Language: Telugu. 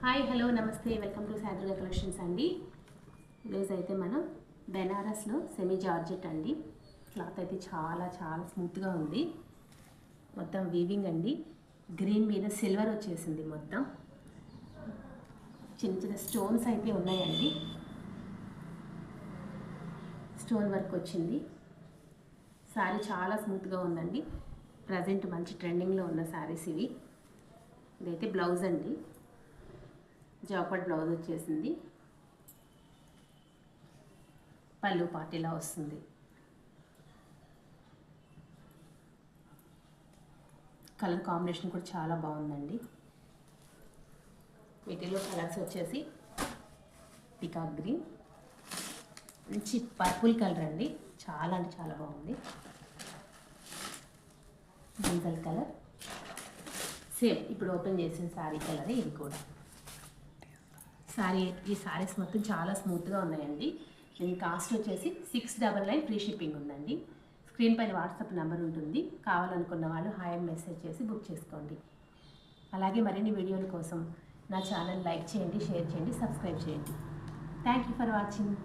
హాయ్ హలో నమస్తే వెల్కమ్ టు సాయిదుర్గ కలెక్షన్స్ అండి. ఈరోజు అయితే మనం బెనారస్లో సెమీ జార్జెట్ అండి. క్లాత్ అయితే చాలా చాలా స్మూత్గా ఉంది. మొత్తం వీవింగ్ అండి. గ్రీన్ మీద సిల్వర్ వచ్చేసింది. మొత్తం చిన్న చిన్న స్టోన్స్ అయితే ఉన్నాయండి. స్టోన్ వర్క్ వచ్చింది. శారీ చాలా స్మూత్గా ఉందండి. ప్రజెంట్ మంచి ట్రెండింగ్లో ఉన్న శారీస్ ఇవి. ఇదైతే బ్లౌజ్ అండి. జాకెట్ బ్లౌజ్ వచ్చేసింది. పళ్ళు పాటిలా వస్తుంది. కలర్ కాంబినేషన్ కూడా చాలా బాగుందండి. వీటిలో కలర్స్ వచ్చేసి పికాక్ గ్రీన్, మంచి పర్పుల్ కలర్ అండి. చాలా అంటే చాలా బాగుంది. బ్రింజల్ కలర్ సేమ్ ఇప్పుడు ఓపెన్ చేసిన శారీ కలరే ఇది కూడా. ఈ శారీస్ మొత్తం చాలా స్మూత్గా ఉన్నాయండి. దీని కాస్ట్ వచ్చేసి 699 ఫ్రీ షిప్పింగ్ ఉందండి. స్క్రీన్ పైన వాట్సాప్ నెంబర్ ఉంటుంది. కావాలనుకున్న వాళ్ళు హాయ్ మెసేజ్ చేసి బుక్ చేసుకోండి. అలాగే మరిన్ని వీడియోల కోసం నా ఛానల్ లైక్ చేయండి, షేర్ చేయండి, సబ్స్క్రైబ్ చేయండి. Thank you for watching.